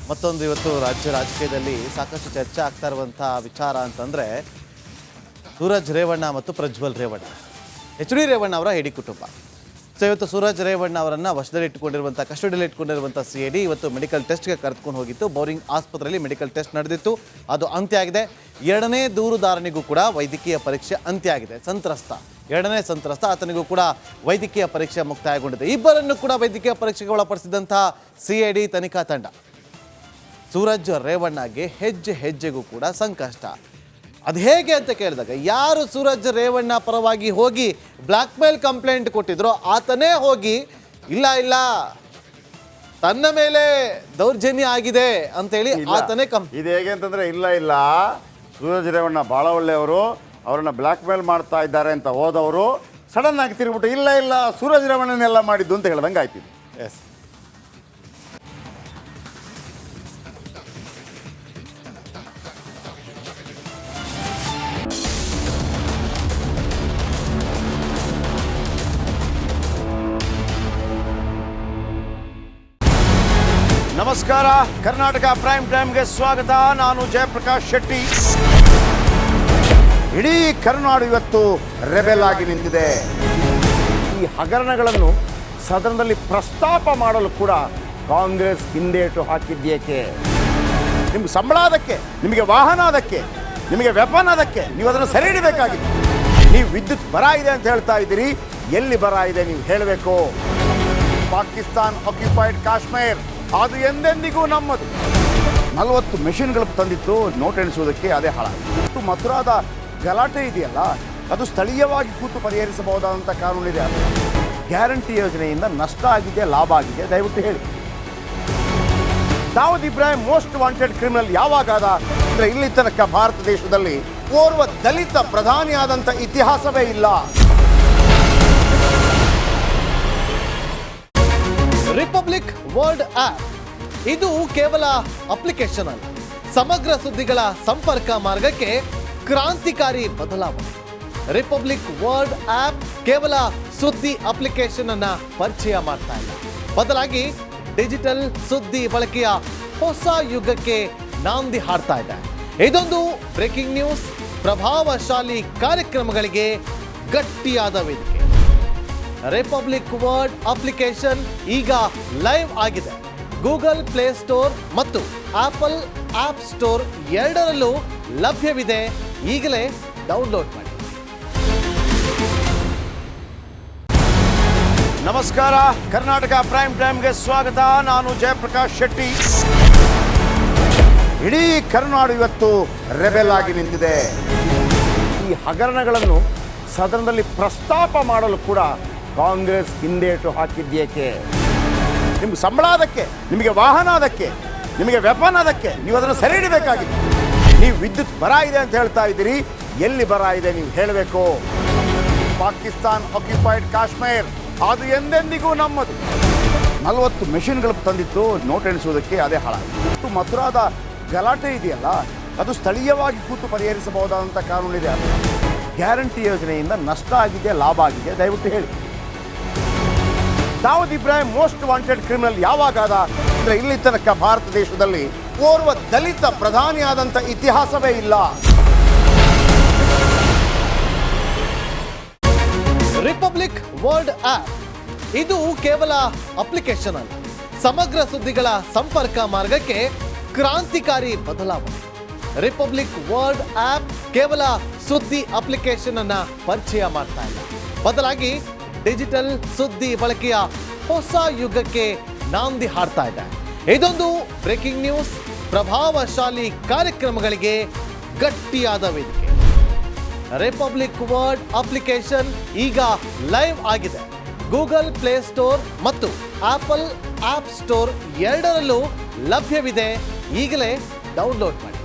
ಮತ್ತೊಂದು ಇವತ್ತು ರಾಜ್ಯ ರಾಜಕೀಯದಲ್ಲಿ ಸಾಕಷ್ಟು ಚರ್ಚೆ ಆಗ್ತಾ ಇರುವಂಥ ವಿಚಾರ ಅಂತಂದರೆ ಸೂರಜ್ ರೇವಣ್ಣ ಮತ್ತು ಪ್ರಜ್ವಲ್ ರೇವಣ್ಣ, ಎಚ್ ಡಿ ರೇವಣ್ಣ ಅವರ ಇಡೀ ಕುಟುಂಬ. ಸೊ ಇವತ್ತು ಸೂರಜ್ ರೇವಣ್ಣ ಅವರನ್ನು ವಶದಲ್ಲಿ ಇಟ್ಟುಕೊಂಡಿರುವಂಥ ಕಸ್ಟಡಿಯಲ್ಲಿ ಇಟ್ಕೊಂಡಿರುವಂಥ CID ಇವತ್ತು ಮೆಡಿಕಲ್ ಟೆಸ್ಟ್ಗೆ ಕರೆದುಕೊಂಡು ಹೋಗಿತ್ತು. ಬೋರಿಂಗ್ ಆಸ್ಪತ್ರೆಯಲ್ಲಿ ಮೆಡಿಕಲ್ ಟೆಸ್ಟ್ ನಡೆದಿತ್ತು, ಅದು ಅಂತ್ಯ ಆಗಿದೆ. ಎರಡನೇ ದೂರುದಾರನಿಗೂ ಕೂಡ ವೈದ್ಯಕೀಯ ಪರೀಕ್ಷೆ ಅಂತ್ಯ ಆಗಿದೆ. ಎರಡನೇ ಸಂತ್ರಸ್ತ ಆತನಿಗೂ ಕೂಡ ವೈದ್ಯಕೀಯ ಪರೀಕ್ಷೆ ಮುಕ್ತಾಯಗೊಂಡಿದೆ. ಇಬ್ಬರನ್ನು ಕೂಡ ವೈದ್ಯಕೀಯ ಪರೀಕ್ಷೆಗೆ ಒಳಪಡಿಸಿದಂಥ CID ತನಿಖಾ ತಂಡ ಸೂರಜ್ ರೇವಣ್ಣಗೆ ಹೆಜ್ಜೆ ಹೆಜ್ಜೆಗೂ ಕೂಡ ಸಂಕಷ್ಟ. ಅದು ಹೇಗೆ ಅಂತ ಕೇಳಿದಾಗ, ಯಾರು ಸೂರಜ್ ರೇವಣ್ಣ ಪರವಾಗಿ ಹೋಗಿ ಬ್ಲ್ಯಾಕ್ ಮೇಲ್ ಕಂಪ್ಲೇಂಟ್ ಕೊಟ್ಟಿದ್ರೋ ಆತನೇ ಹೋಗಿ ಇಲ್ಲ ತನ್ನ ಮೇಲೆ ದೌರ್ಜನ್ಯ ಆಗಿದೆ ಅಂತೇಳಿ ಆತನೇ ಇದು ಹೇಗೆ ಅಂತಂದ್ರೆ ಇಲ್ಲ ಸೂರಜ್ ರೇವಣ್ಣ ಭಾಳ ಒಳ್ಳೆಯವರು, ಅವರನ್ನ ಬ್ಲ್ಯಾಕ್ ಮೇಲ್ ಮಾಡ್ತಾ ಇದ್ದಾರೆ ಅಂತ ಹೋದವರು ಸಡನ್ ಆಗಿ ತಿರುಗಿಬಿಟ್ಟು ಇಲ್ಲ ಸೂರಜ್ ರೇವಣ್ಣನೆಲ್ಲ ಮಾಡಿದ್ದು ಅಂತ ಹೇಳ್ದಂಗೆ ಆಯ್ತಿದ್ದು. ಎಸ್, ನಮಸ್ಕಾರ, ಕರ್ನಾಟಕ ಪ್ರೈಮ್ ಟೈಮ್ಗೆ ಸ್ವಾಗತ. ನಾನು ಜಯಪ್ರಕಾಶ್ ಶೆಟ್ಟಿ. ಇಡೀ ಕರ್ನಾಡು ಇವತ್ತು ರೆಬೆಲ್ ಆಗಿ ನಿಂತಿದೆ. ಈ ಹಗರಣಗಳನ್ನು ಸದನದಲ್ಲಿ ಪ್ರಸ್ತಾಪ ಮಾಡಲು ಕೂಡ ಕಾಂಗ್ರೆಸ್ ಹಿಂದೇಟು ಹಾಕಿದ್ದೇಕೆ? ನಿಮ್ಗೆ ಸಂಬಳ ಅದಕ್ಕೆ, ನಿಮಗೆ ವಾಹನ ಅದಕ್ಕೆ, ನಿಮಗೆ ವೆಪನ್ ಅದಕ್ಕೆ, ನೀವು ಅದನ್ನು ಸೆರೆ ಹಿಡಿಬೇಕಾಗಿತ್ತು. ನೀವು ವಿದ್ಯುತ್ ಬರ ಇದೆ ಅಂತ ಹೇಳ್ತಾ ಇದ್ದೀರಿ, ಎಲ್ಲಿ ಬರ ಇದೆ ನೀವು ಹೇಳಬೇಕು. ಪಾಕಿಸ್ತಾನ್ ಆಕ್ಯುಪೈಡ್ ಕಾಶ್ಮೀರ್ ಅದು ಎಂದೆಂದಿಗೂ ನಮ್ಮದು. 40 ಮೆಷಿನ್ಗಳು ತಂದಿತ್ತು ನೋಟ್ ಎಣಿಸುವುದಕ್ಕೆ, ಅದೇ ಹಾಳಾಗಿತ್ತು. ಮಥುರಾದ ಗಲಾಟೆ ಇದೆಯಲ್ಲ, ಅದು ಸ್ಥಳೀಯವಾಗಿ ಕೂತು ಪರಿಹರಿಸಬಹುದಾದಂಥ ಕಾನೂನಿದೆ. ಗ್ಯಾರಂಟಿ ಯೋಜನೆಯಿಂದ ನಷ್ಟ ಆಗಿದೆ, ಲಾಭ ಆಗಿದೆ, ದಯವಿಟ್ಟು ಹೇಳಿ. Dawood Ibrahim most wanted criminal ಯಾವಾಗಾದ ಅಂದರೆ ಇಲ್ಲಿ ತನಕ ಭಾರತ ದೇಶದಲ್ಲಿ ಓರ್ವ ದಲಿತ ಪ್ರಧಾನಿಯಾದಂಥ ಇತಿಹಾಸವೇ ಇಲ್ಲ. ರಿಪಬ್ಲಿಕ್ ವರ್ಲ್ಡ್ ಆಪ್ ಇದು ಕೇವಲ ಅಪ್ಲಿಕೇಶನ್ ಅಲ್ಲ, ಸಮಗ್ರ ಸುದ್ದಿಗಳ ಸಂಪರ್ಕ ಮಾರ್ಗಕ್ಕೆ ಕ್ರಾಂತಿಕಾರಿ ಬದಲಾವಣೆ. ರಿಪಬ್ಲಿಕ್ ವರ್ಲ್ಡ್ ಆಪ್ ಕೇವಲ ಸುದ್ದಿ ಅಪ್ಲಿಕೇಶನ್ ಅನ್ನ ಪರಿಚಯ ಮಾಡ್ತಾ ಇಲ್ಲ, ಬದಲಾಗಿ ಡಿಜಿಟಲ್ ಸುದ್ದಿ ಬಳಕೆಯ ಹೊಸ ಯುಗಕ್ಕೆ ನಾಂದಿ ಹಾಡ್ತಾ ಇದೆ. ಇದೊಂದು ಬ್ರೇಕಿಂಗ್ ನ್ಯೂಸ್, ಪ್ರಭಾವಶಾಲಿ ಕಾರ್ಯಕ್ರಮಗಳಿಗೆ ಗಟ್ಟಿಯಾದ ವೇದಿಕೆ. ರಿಪಬ್ಲಿಕ್ ವರ್ಲ್ಡ್ ಅಪ್ಲಿಕೇಶನ್ ಈಗ ಲೈವ್ ಆಗಿದೆ. ಗೂಗಲ್ ಪ್ಲೇ ಸ್ಟೋರ್ ಮತ್ತು ಆಪಲ್ ಆಪ್ ಸ್ಟೋರ್ ಎರಡರಲ್ಲೂ ಲಭ್ಯವಿದೆ. ಈಗಲೇ ಡೌನ್ಲೋಡ್ ಮಾಡಿ. ನಮಸ್ಕಾರ, ಕರ್ನಾಟಕ ಪ್ರೈಮ್ ಟೈಮ್ಗೆ ಸ್ವಾಗತ. ನಾನು ಜಯಪ್ರಕಾಶ್ ಶೆಟ್ಟಿ. ಇಡೀ ಕರ್ನಾಡು ಇವತ್ತು ರೆಬೆಲ್ ಆಗಿ ನಿಂತಿದೆ. ಈ ಹಗರಣಗಳನ್ನು ಸದನದಲ್ಲಿ ಪ್ರಸ್ತಾಪ ಮಾಡಲು ಕೂಡ ಕಾಂಗ್ರೆಸ್ ಹಿಂದೇಟು ಹಾಕಿದ್ದೇಕೆ? ನಿಮ್ಗೆ ಸಂಬಳ ಅದಕ್ಕೆ, ನಿಮಗೆ ವಾಹನ ಅದಕ್ಕೆ, ನಿಮಗೆ ವೆಪನ್ ಅದಕ್ಕೆ, ನೀವು ಅದನ್ನು ಸೆರೆ ಹಿಡಿಬೇಕಾಗಿತ್ತು. ನೀವು ವಿದ್ಯುತ್ ಬರ ಇದೆ ಅಂತ ಹೇಳ್ತಾ ಇದ್ದೀರಿ, ಎಲ್ಲಿ ಬರ ಇದೆ ನೀವು ಹೇಳಬೇಕು. ಪಾಕಿಸ್ತಾನ್ ಆಕ್ಯುಪೈಡ್ ಕಾಶ್ಮೀರ್ ಅದು ಎಂದೆಂದಿಗೂ ನಮ್ಮದು. 40 ಮೆಷಿನ್ಗಳು ತಂದಿತ್ತು ನೋಟ್ ಎಣಿಸುವುದಕ್ಕೆ, ಅದೇ ಹಾಳಾಗಿತ್ತು. ಮಥುರಾದ ಗಲಾಟೆ ಇದೆಯಲ್ಲ, ಅದು ಸ್ಥಳೀಯವಾಗಿ ಕೂತು ಪರಿಹರಿಸಬಹುದಾದಂಥ ಕಾನೂನಿದೆ. ಗ್ಯಾರಂಟಿ ಯೋಜನೆಯಿಂದ ನಷ್ಟ ಆಗಿದೆ, ಲಾಭ ಆಗಿದೆ, ದಯವಿಟ್ಟು ಹೇಳಿ. Dawood Ibrahim most wanted criminal ಯಾವಾಗಾದ ಅಂದರೆ ಇಲ್ಲಿ ತನಕ ಭಾರತ ದೇಶದಲ್ಲಿ ಓರ್ವ ದಲಿತ ಪ್ರಧಾನಿಯಾದಂಥ ಇತಿಹಾಸವೇ ಇಲ್ಲ. ರಿಪಬ್ಲಿಕ್ ವರ್ಲ್ಡ್ ಆಪ್ ಇದು ಕೇವಲ ಅಪ್ಲಿಕೇಶನ್ ಅಲ್ಲ, ಸಮಗ್ರ ಸುದ್ದಿಗಳ ಸಂಪರ್ಕ ಮಾರ್ಗಕ್ಕೆ ಕ್ರಾಂತಿಕಾರಿ ಬದಲಾವಣೆ. ರಿಪಬ್ಲಿಕ್ ವರ್ಲ್ಡ್ ಆಪ್ ಕೇವಲ ಸುದ್ದಿ ಅಪ್ಲಿಕೇಶನ್ ಅನ್ನ ಪರಿಚಯ ಮಾಡ್ತಾ ಇಲ್ಲ, ಬದಲಾಗಿ ಡಿಜಿಟಲ್ ಸುದ್ದಿ ಬಳಕೆಯ ಹೊಸ ಯುಗಕ್ಕೆ ನಾಂದಿ ಹಾಡ್ತಾ ಇದೆ. ಇದೊಂದು ಬ್ರೇಕಿಂಗ್ ನ್ಯೂಸ್, ಪ್ರಭಾವಶಾಲಿ ಕಾರ್ಯಕ್ರಮಗಳಿಗೆ ಗಟ್ಟಿಯಾದ ವೇದಿಕೆ. ರಿಪಬ್ಲಿಕ್ ವರ್ಲ್ಡ್ ಅಪ್ಲಿಕೇಶನ್ ಈಗ ಲೈವ್ ಆಗಿದೆ. ಗೂಗಲ್ ಪ್ಲೇ ಸ್ಟೋರ್ ಮತ್ತು ಆಪಲ್ ಆಪ್ ಸ್ಟೋರ್ ಎರಡರಲ್ಲೂ ಲಭ್ಯವಿದೆ. ಈಗಲೇ ಡೌನ್ಲೋಡ್ ಮಾಡಿ.